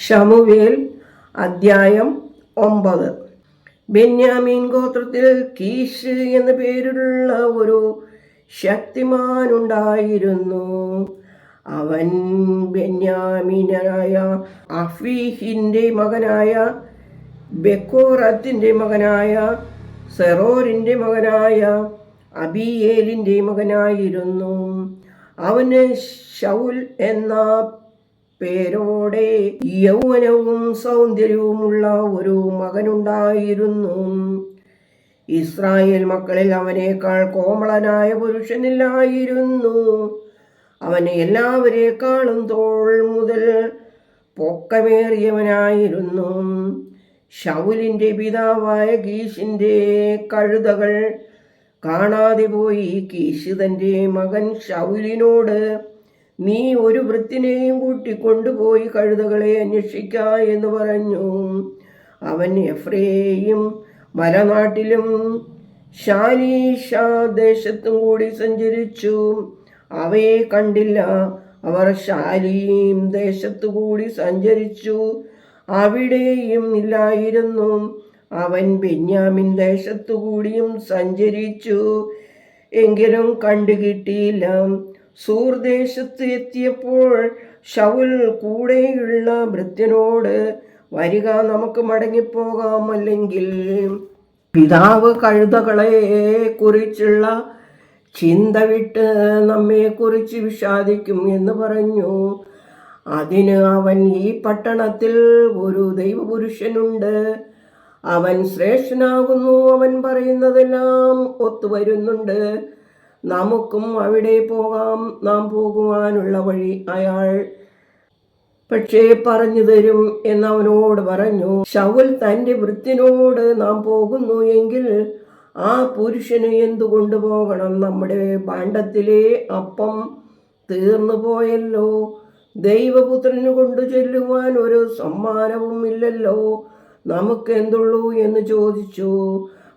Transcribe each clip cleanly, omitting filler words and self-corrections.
ശമൂവേൽ അദ്ധ്യായം 9. ബെന്യാമീൻ ഗോത്രത്തിൽ കീശ് എന്ന പേരുള്ള ഒരു ശക്തിമാനുണ്ടായിരുന്നു. അവൻ ബെന്യാമീനായ അഫീഹിൻ്റെ മകനായ ബെക്കോറത്തിൻ്റെ മകനായ സെറോരിൻ്റെ മകനായ അബിയേലിൻ്റെ മകനായിരുന്നു. അവന് ശൗൽ എന്ന പേരോടെ യൗവനവും സൗന്ദര്യവുമുള്ള ഒരു മകനുണ്ടായിരുന്നു. ഇസ്രായേൽ മക്കളിൽ അവനേക്കാൾ കോമളനായ പുരുഷനില്ലായിരുന്നു. അവന് എല്ലാവരേക്കാളും തോൾ മുതൽ പൊക്കമേറിയവനായിരുന്നു. ശൗലിൻ്റെ പിതാവായ കീശിൻ്റെ കഴുതകൾ കാണാതെ പോയി. കീശ് തൻ്റെ മകൻ ശൗലിനോട്, നീ ഒരു വൃത്തിനെയും കൂട്ടിക്കൊണ്ടുപോയി കഴുതകളെ അന്വേഷിക്ക എന്ന് പറഞ്ഞു. അവൻ എഫ്രയീം മലനാട്ടിലും ശാലീഷ ദേശത്തും കൂടി സഞ്ചരിച്ചു. അവയെ കണ്ടില്ല. അവർ ശാലീം ദേശത്തു കൂടി സഞ്ചരിച്ചു, അവിടെയും ഇല്ലായിരുന്നു. അവൻ ബെന്യാമിൻ ദേശത്തു കൂടിയും സഞ്ചരിച്ചു, എങ്കിലും കണ്ടുകിട്ടിയില്ല. സൂർ ദേശത്ത് എത്തിയപ്പോൾ ശൗൽ കൂടെയുള്ള ഭൃത്യനോട്, വരിക, നമുക്ക് മടങ്ങിപ്പോകാം, അല്ലെങ്കിൽ പിതാവ് കഴുതകളെ കുറിച്ചുള്ള ചിന്ത വിട്ട് നമ്മെക്കുറിച്ച് വിഷാദിക്കും എന്ന് പറഞ്ഞു. അതിന് അവൻ, ഈ പട്ടണത്തിൽ ഒരു ദൈവപുരുഷനുണ്ട്, അവൻ ശ്രേഷ്ഠനാകുന്നു, അവൻ പറയുന്നതെല്ലാം ഒത്തുവരുന്നുണ്ട്, നമുക്കും അവിടെ പോകാം, നാം പോകുവാനുള്ള വഴി അയാൾ പക്ഷേ പറഞ്ഞു തരും എന്നവനോട് പറഞ്ഞു. ശൗൽ തൻ്റെ ഭൃത്യനോട്, നാം പോകുന്നു എങ്കിൽ ആ പുരുഷന് എന്തുകൊണ്ട് പോകണം? നമ്മുടെ ഭാണ്ഡത്തിലെ അപ്പം തീർന്നു പോയല്ലോ, ദൈവപുത്രന് കൊണ്ടു ചെല്ലുവാൻ ഒരു സമ്മാനവും ഇല്ലല്ലോ, നമുക്ക് എന്തുള്ളൂ എന്ന് ചോദിച്ചു.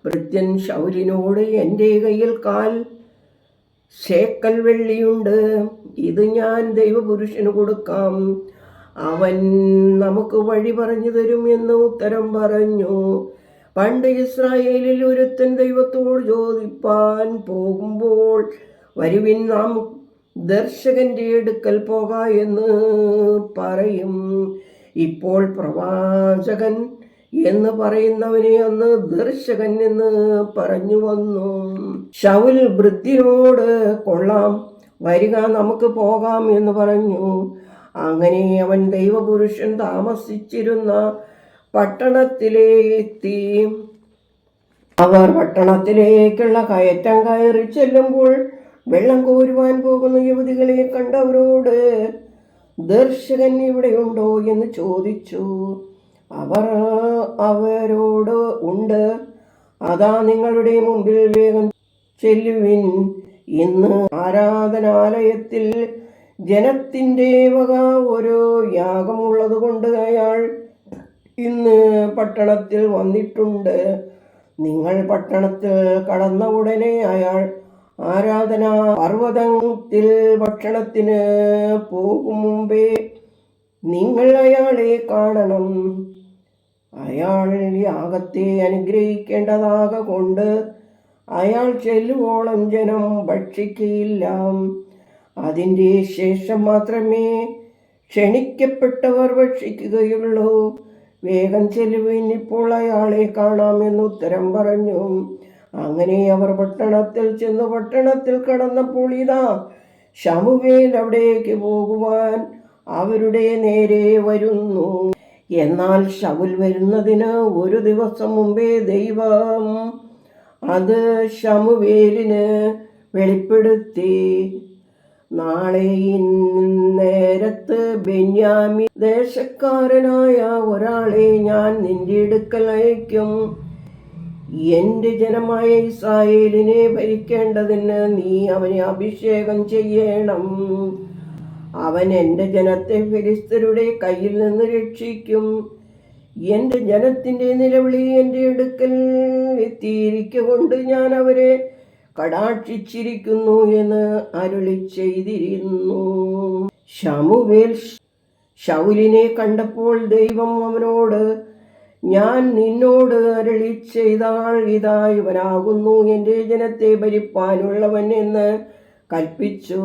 ഭൃത്യൻ ശൗലിനോട്, എൻ്റെ കയ്യിൽ 4 ശേക്കൽ വെള്ളിയുണ്ട്, ഇത് ഞാൻ ദൈവപുരുഷന് കൊടുക്കാം, അവൻ നമുക്ക് വഴി പറഞ്ഞു തരും എന്ന് ഉത്തരം പറഞ്ഞു. പണ്ട് ഇസ്രായേലിൽ ഒരുത്തൻ ദൈവത്തോട് ചോദിപ്പാൻ പോകുമ്പോൾ, വരുവിൻ, നാം ദർശകന്റെ അടുക്കൽ പോക എന്ന് പറയും. ഇപ്പോൾ പ്രവാചകൻ എന്ന് പറയുന്നവനെ അന്ന് ദർശകൻ എന്ന് പറഞ്ഞു വന്നു. ശൗൽ ഭൃത്യനോട്, കൊള്ളാം, വരിക, നമുക്ക് പോകാം എന്ന് പറഞ്ഞു. അങ്ങനെ അവൻ ദൈവപുരുഷൻ താമസിച്ചിരുന്ന പട്ടണത്തിലെത്തി. അവർ പട്ടണത്തിലേക്കുള്ള കയറ്റം കയറി ചെല്ലുമ്പോൾ വെള്ളം കോരുവാൻ പോകുന്ന യുവതികളെ കണ്ടവരോട്, ദർശകൻ ഇവിടെയുണ്ടോ എന്ന് ചോദിച്ചു. അവർ അവരോട്, ഉണ്ട്, അതാ നിങ്ങളുടെ മുമ്പിൽ, വേഗം ചെല്ലുവിൻ, ഇന്ന് ആരാധനാലയത്തിൽ ജനത്തിൻ്റെ വക ഒരു യാഗമുള്ളത് കൊണ്ട് അയാൾ ഇന്ന് പട്ടണത്തിൽ വന്നിട്ടുണ്ട്. നിങ്ങൾ പട്ടണത്തിൽ കടന്ന ഉടനെ അയാൾ ആരാധനാ പർവ്വതത്തിൽ ഭക്ഷണത്തിന് പോകും മുമ്പേ നിങ്ങൾ അയാളെ കാണണം. അയാൾ യാഗത്തെ അനുഗ്രഹിക്കേണ്ടതാകൊണ്ട് അയാൾ ചെല്ലുവോളം ജനം ഭക്ഷിക്കയില്ല. അതിൻ്റെ ശേഷം മാത്രമേ ക്ഷണിക്കപ്പെട്ടവർ ഭക്ഷിക്കുകയുള്ളൂ. വേഗം ചെല്ലുവിൻ, ഇപ്പോൾ അയാളെ കാണാമെന്ന് ഉത്തരം പറഞ്ഞു. അങ്ങനെ അവർ പട്ടണത്തിൽ ചെന്ന് പട്ടണത്തിൽ കടന്നപ്പോൾ ഇതാ, ശമൂവേൽ അവിടേക്ക് പോകുവാൻ അവരുടെ നേരെ വരുന്നു. എന്നാൽ ശൗൽ വരുന്നതിന് ഒരു ദിവസം മുമ്പേ ദൈവം അത് ശമൂവേലിന് വെളിപ്പെടുത്തി. നാളെ നേരത്ത് ബെന്യാമീൻ ദേശക്കാരനായ ഒരാളെ ഞാൻ നിന്റെ അടുക്കൽ അയക്കും. എൻ്റെ ജനമായ ഇസ്രായേലിനെ ഭരിക്കേണ്ടതിന് നീ അവനെ അഭിഷേകം ചെയ്യണം. അവൻ എൻ്റെ ജനത്തെ ഫിലിസ്ത്യരുടെ കയ്യിൽ നിന്ന് രക്ഷിക്കും. എൻ്റെ ജനത്തിൻ്റെ നിലവിളി എൻ്റെ അടുക്കൽ എത്തിയിരിക്കൊണ്ട് ഞാൻ അവരെ കടാക്ഷിച്ചിരിക്കുന്നു എന്ന് അരുളി ചെയ്തിരുന്നു. ശമൂവേൽ ശൗലിനെ കണ്ടപ്പോൾ ദൈവം അവനോട്, ഞാൻ നിന്നോട് അരുളി ചെയ്ത ആൾ ഇതാ, ഇവനാകുന്നു എൻ്റെ ജനത്തെ ഭരിപ്പാനുള്ളവൻ എന്ന് കൽപ്പിച്ചു.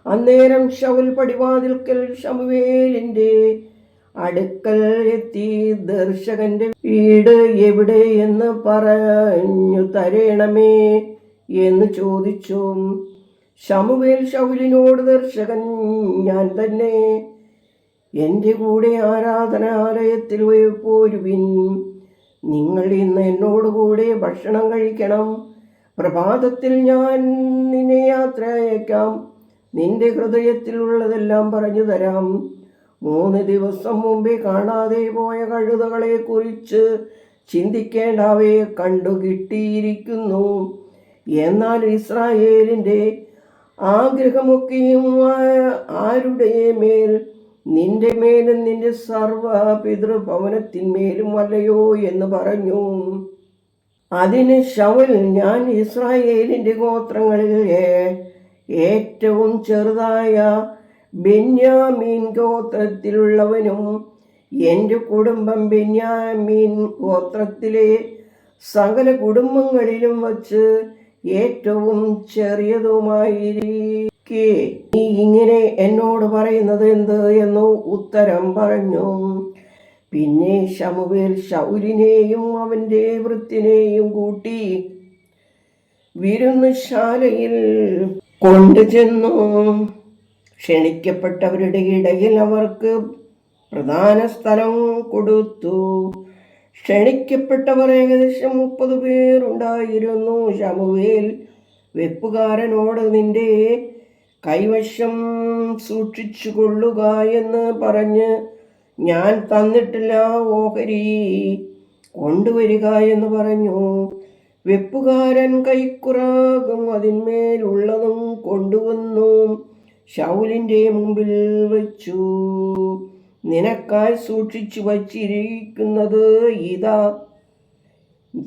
അന്നേരം ശൗൽ പടിവാതിൽക്കൽ ശമൂവേലിൻ്റെ അടുക്കൽ എത്തി, ദർശകന്റെ വീട് എവിടെ എന്ന് പറഞ്ഞു തരേണമേ എന്ന് ചോദിച്ചു. ശമൂവേൽ ശൗലിനോട്, ദർശകൻ ഞാൻ തന്നെ, എൻ്റെ കൂടെ ആരാധനാലയത്തിൽ പോരുവിൻ. നിങ്ങൾ ഇന്ന് എന്നോടുകൂടെ ഭക്ഷണം കഴിക്കണം. പ്രഭാതത്തിൽ ഞാൻ നിന്നെ യാത്ര അയക്കാം. നിന്റെ ഹൃദയത്തിലുള്ളതെല്ലാം പറഞ്ഞു തരാം. 3 ദിവസം മുമ്പേ കാണാതെ പോയ കഴുതകളെ കുറിച്ച് ചിന്തിക്കേണ്ട, അവയെ കണ്ടു കിട്ടിയിരിക്കുന്നു. എന്നാൽ ഇസ്രായേലിൻ്റെ ആഗ്രഹമൊക്കെയും ആരുടെ മേൽ? നിന്റെ മേലും നിന്റെ സർവ പിതൃഭവനത്തിന്മേലും അല്ലയോ എന്ന് പറഞ്ഞു. അതിന് ശൗൽ, ഞാൻ ഇസ്രായേലിൻ്റെ ഗോത്രങ്ങളിൽ ഏറ്റവും ചെറുതായ ബെന്യാമീൻ ഗോത്രത്തിലുള്ളവനും എൻ്റെ കുടുംബം ബെന്യാമീൻ ഗോത്രത്തിലെ സകല കുടുംബങ്ങളിലും വച്ച് ഏറ്റവും ചെറിയതുമായിരിക്കെ നീ ഇങ്ങനെ എന്നോട് പറയുന്നത് എന്ത് എന്ന് ഉത്തരം പറഞ്ഞു. പിന്നെ ശമൂവേൽ ശൗലിനെയും അവൻ്റെ വൃത്തിനെയും കൂട്ടി വിരുന്നുശാലയിൽ കൊണ്ടുചെന്നു. ക്ഷണിക്കപ്പെട്ടവരുടെ ഇടയിൽ അവർക്ക് പ്രധാന സ്ഥലം കൊടുത്തു. ക്ഷണിക്കപ്പെട്ടവർ ഏകദേശം 30 പേരുണ്ടായിരുന്നു. ശമൂവേൽ വെപ്പുകാരനോട്, നിന്റെ കൈവശം സൂക്ഷിച്ചു കൊള്ളുക എന്ന് പറഞ്ഞ്, ഞാൻ തന്നിട്ടില്ല ഓഹരി കൊണ്ടുവരിക എന്ന് പറഞ്ഞു. വെപ്പുകാരൻ കൈക്കുറാകും അതിന്മേലുള്ളതും കൊണ്ടുവന്നു ശൗലിൻ്റെ മുമ്പിൽ വച്ചു. നിനക്കായി സൂക്ഷിച്ചു വച്ചിരിക്കുന്നത് ഇതാ,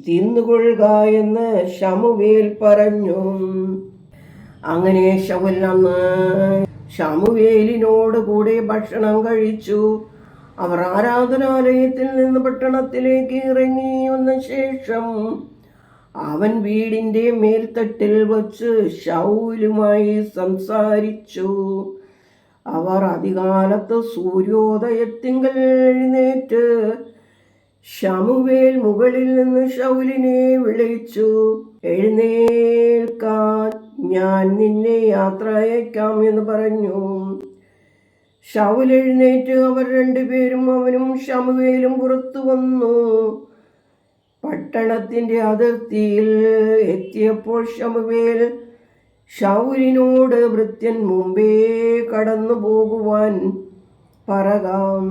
തിന്നുകൊള്ളുക എന്ന് ശമൂവേൽ പറഞ്ഞു. അങ്ങനെ ശൗൽ അന്ന് ശമൂവേലിനോട് കൂടെ ഭക്ഷണം കഴിച്ചു. അവർ ആരാധനാലയത്തിൽ നിന്ന് പട്ടണത്തിലേക്ക് ഇറങ്ങി വന്ന ശേഷം അവൻ വീടിൻ്റെ മേൽത്തട്ടിൽ വച്ച് ശൗലുമായി സംസാരിച്ചു. അവർ അതികാലത്ത് സൂര്യോദയത്തിങ്കൽ എഴുന്നേറ്റ് ശമൂവേൽ മുകളിൽ നിന്ന് ശൗലിനെ വിളിച്ചു, എഴുന്നേൽക്കാൻ, ഞാൻ നിന്നെ യാത്ര അയക്കാം എന്ന് പറഞ്ഞു. ശൗൽ എഴുന്നേറ്റ് അവർ 2 പേരും അവനും ശമൂവേലും പുറത്തു വന്നു. പട്ടണത്തിൻ്റെ അതിർത്തിയിൽ എത്തിയപ്പോൾ ശമൂവേൽ ശൗലിനോട്, ഭൃത്യൻ മുമ്പേ കടന്നു പോകുവാൻ പറകാം.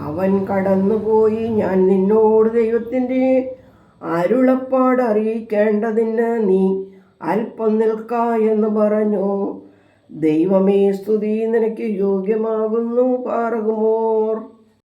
അവൻ കടന്നുപോയി, ഞാൻ നിന്നോട് ദൈവത്തിൻ്റെ അരുളപ്പാട് അറിയിക്കേണ്ടതിന് നീ അല്പം നിൽക്ക എന്ന് പറഞ്ഞു. ദൈവമേ, സ്തുതി നിനക്ക് യോഗ്യമാകുന്നു. പാർക്കുമോർ.